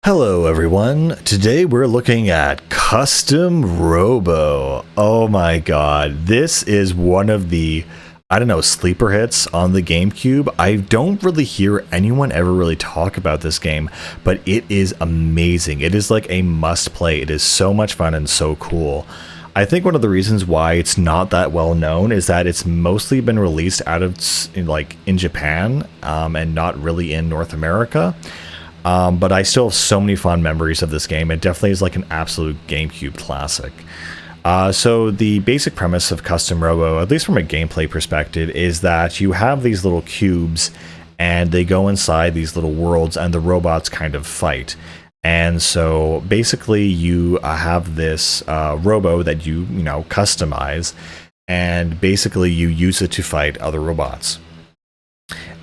Hello everyone, today we're looking at Custom Robo. Oh my god, this is one of the, sleeper hits on the GameCube. I don't really hear anyone ever really talk about this game, but it is amazing. It is like a must play. It is so much fun and so cool. I think one of the reasons why it's not that well known is that it's mostly been released out of in Japan and not really in North America. But I still have so many fond memories of this game. It definitely is like an absolute GameCube classic. So the basic premise of Custom Robo, at least from a gameplay perspective, is that you have these little cubes and they go inside these little worlds and the robots kind of fight. And so basically you have this Robo that you customize, and basically you use it to fight other robots.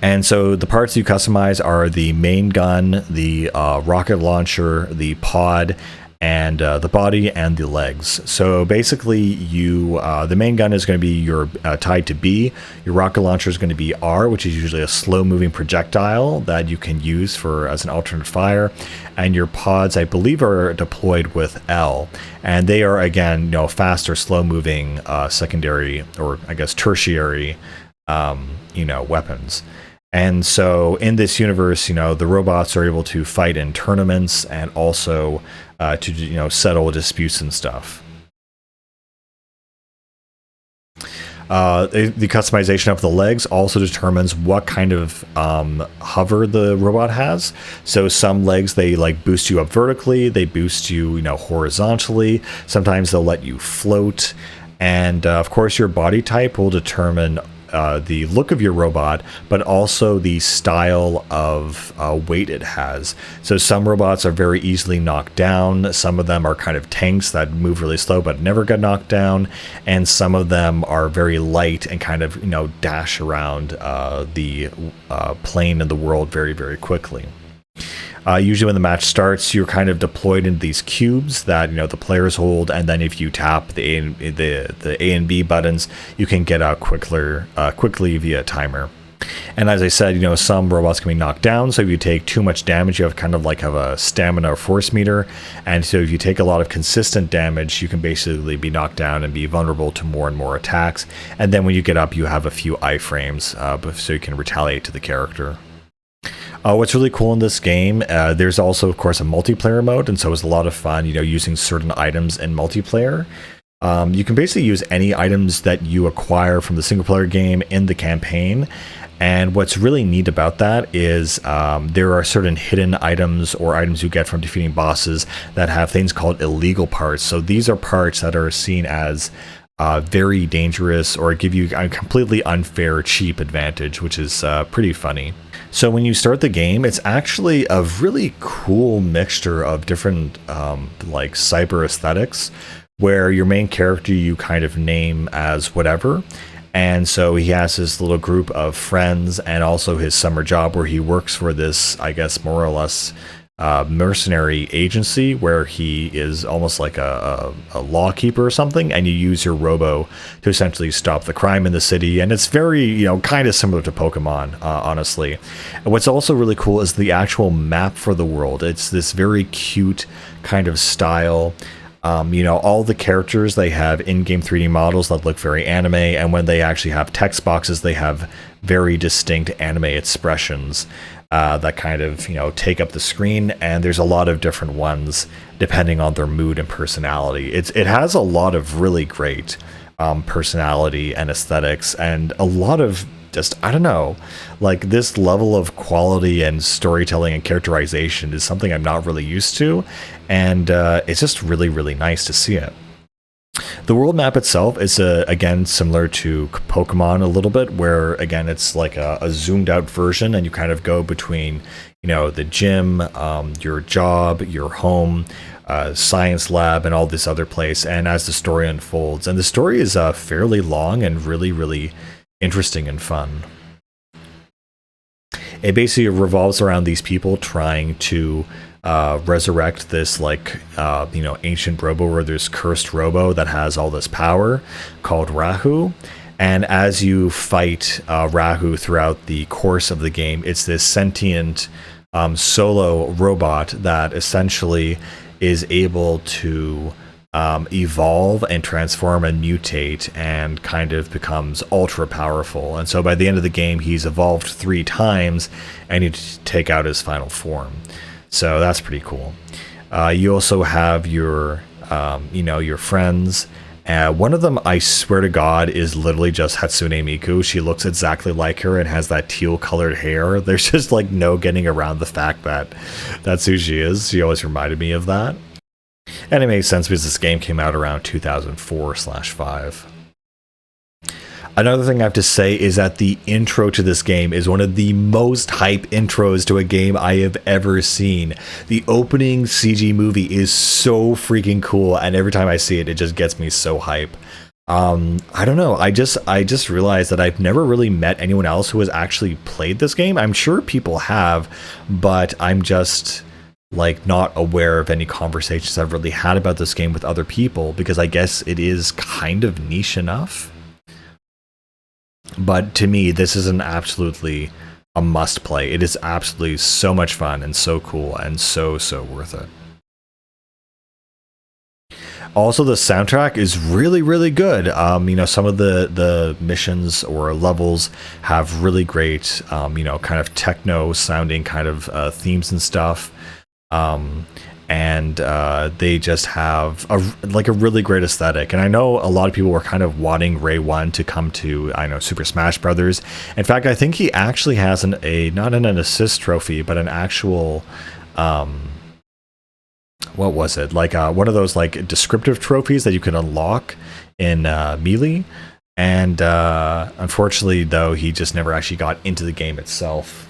And so the parts you customize are the main gun, the rocket launcher, the pod, and the body and the legs. So basically the main gun is going to be your tied to B, your rocket launcher is going to be R, which is usually a slow moving projectile that you can use as an alternate fire, and your pods I believe are deployed with L, and they are again fast or slow moving secondary, or I guess tertiary weapons. And so in this universe, the robots are able to fight in tournaments and also to settle disputes and stuff. The customization of the legs also determines what kind of hover the robot has. So some legs, they like boost you up vertically, they boost you horizontally. Sometimes they'll let you float, and of course your body type will determine the look of your robot, but also the style of weight it has. So some robots are very easily knocked down, some of them are kind of tanks that move really slow but never get knocked down, and some of them are very light and kind of dash around the plane and the world very, very quickly. Usually when the match starts, you're kind of deployed into these cubes that the players hold, and then if you tap the A and B buttons, you can get out quickly via timer. And as I said, some robots can be knocked down, so if you take too much damage, you have kind of like a stamina or force meter, and so if you take a lot of consistent damage, you can basically be knocked down and be vulnerable to more and more attacks, and then when you get up, you have a few iframes, so you can retaliate to the character. What's really cool in this game, there's also, of course, a multiplayer mode, and so it's a lot of fun, using certain items in multiplayer. You can basically use any items that you acquire from the single-player game in the campaign, and what's really neat about that is there are certain hidden items or items you get from defeating bosses that have things called illegal parts. So these are parts that are seen as very dangerous or give you a completely unfair, cheap advantage, which is pretty funny. So when you start the game, it's actually a really cool mixture of different like cyber aesthetics, where your main character you kind of name as whatever, and so he has his little group of friends and also his summer job where he works for this, I guess, more or less mercenary agency where he is almost like a law keeper or something, and you use your Robo to essentially stop the crime in the city, and it's very kind of similar to Pokemon, honestly. And what's also really cool is the actual map for the world. It's this very cute kind of style. All the characters, they have in-game 3D models that look very anime, and when they actually have text boxes, they have very distinct anime expressions that kind of take up the screen, and there's a lot of different ones depending on their mood and personality. It has a lot of really great personality and aesthetics, and a lot of just like this level of quality and storytelling and characterization is something I'm not really used to, and it's just really, really nice to see it. The world map itself is, again, similar to Pokemon a little bit, where, again, it's like a zoomed out version, and you kind of go between, the gym, your job, your home, science lab, and all this other place, and as the story unfolds. And the story is fairly long and really, really interesting and fun. It basically revolves around these people trying to resurrect this ancient Robo, or this cursed Robo that has all this power called Rahu. And as you fight Rahu throughout the course of the game, it's this sentient solo robot that essentially is able to evolve and transform and mutate and kind of becomes ultra powerful. And so by the end of the game, he's evolved 3 times and you take out his final form. So that's pretty cool. You also have your, your friends. One of them, I swear to God, is literally just Hatsune Miku. She looks exactly like her and has that teal colored hair. There's just like no getting around the fact that that's who she is. She always reminded me of that. And it makes sense because this game came out around 2004/5. Another thing I have to say is that the intro to this game is one of the most hype intros to a game I have ever seen. The opening CG movie is so freaking cool, and every time I see it, it just gets me so hype. I don't know. I just realized that I've never really met anyone else who has actually played this game. I'm sure people have, but I'm just like not aware of any conversations I've really had about this game with other people, because I guess it is kind of niche enough. But to me, this is absolutely a must play. It is absolutely so much fun and so cool and so worth it. Also, the soundtrack is really, really good. Some of the missions or levels have really great, kind of techno sounding kind of themes and stuff. They just have a really great aesthetic. And I know a lot of people were kind of wanting Ray 1 to come to, Super Smash Brothers. In fact, I think he actually has not an assist trophy, but an actual, what was it? Like one of those like descriptive trophies that you can unlock in Melee. And unfortunately, though, he just never actually got into the game itself.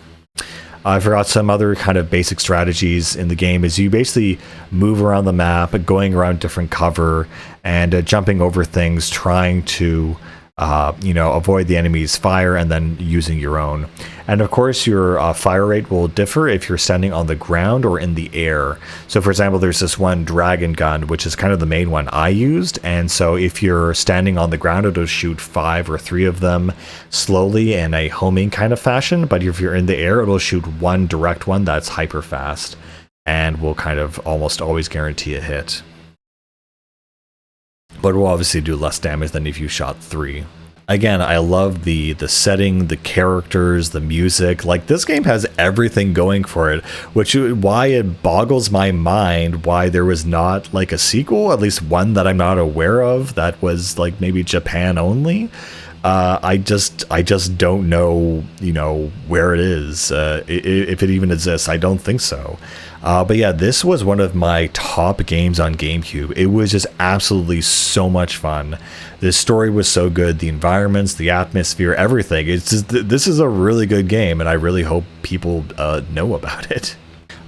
I forgot some other kind of basic strategies in the game is you basically move around the map, going around different cover and jumping over things, trying to, avoid the enemy's fire and then using your own. And of course, your fire rate will differ if you're standing on the ground or in the air. So for example, there's this one dragon gun, which is kind of the main one I used. And so if you're standing on the ground, it'll shoot 5 or 3 of them slowly in a homing kind of fashion. But if you're in the air, it'll shoot one direct one that's hyper fast and will kind of almost always guarantee a hit. But will obviously do less damage than if you shot 3. Again, I love the setting, the characters, the music. Like, this game has everything going for it, which why it boggles my mind why there was not like a sequel, at least one that I'm not aware of, that was like maybe Japan only. I just don't know, where it is, if it even exists. I don't think so. But yeah, this was one of my top games on GameCube. It was just absolutely so much fun. The story was so good, the environments, the atmosphere, everything. It's just, this is a really good game, and I really hope people know about it.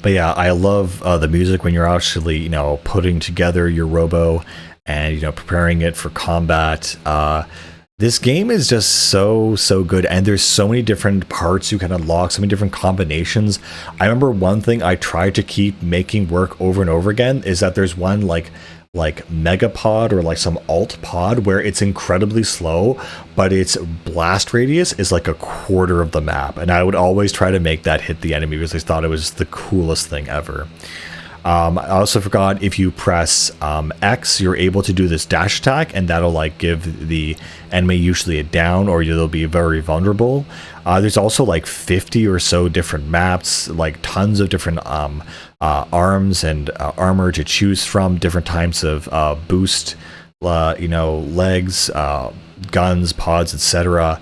But yeah, I love the music when you're actually, putting together your Robo and, preparing it for combat. This game is just so good, and there's so many different parts you can unlock, so many different combinations. I remember one thing I tried to keep making work over and over again is that there's one like Megapod or like some alt pod where it's incredibly slow, but its blast radius is like a quarter of the map, and I would always try to make that hit the enemy because I thought it was the coolest thing ever. I also forgot, if you press X, you're able to do this dash attack, and that'll like give the enemy usually a down, or you'll be very vulnerable. There's also like 50 or so different maps, like tons of different arms and armor to choose from, different types of boost, legs, guns, pods, etc.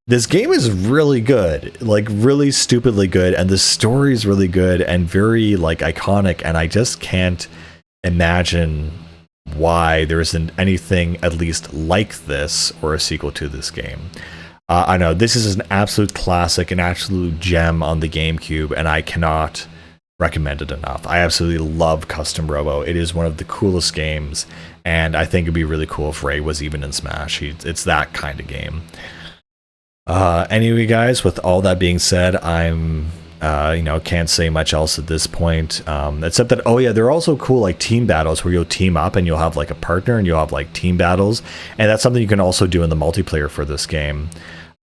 This game is really good, like really stupidly good, and the story is really good and very like iconic, and I just can't imagine why there isn't anything at least like this or a sequel to this game. I know this is an absolute classic, an absolute gem on the GameCube, and I cannot recommend it enough. I absolutely love Custom Robo. It is one of the coolest games, and I think it'd be really cool if Ray was even in Smash. It's that kind of game. Anyway, guys, with all that being said, I'm can't say much else at this point, except that, oh yeah, there are also cool like team battles where you'll team up and you'll have like a partner and you'll have like team battles, and that's something you can also do in the multiplayer for this game.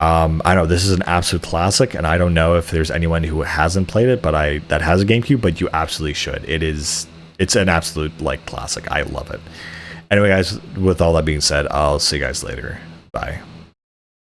I know this is an absolute classic, and I don't know if there's anyone who hasn't played it, but that has a GameCube, but you absolutely should. It's an absolute like classic. I love it. Anyway, guys, with all that being said, I'll see you guys later.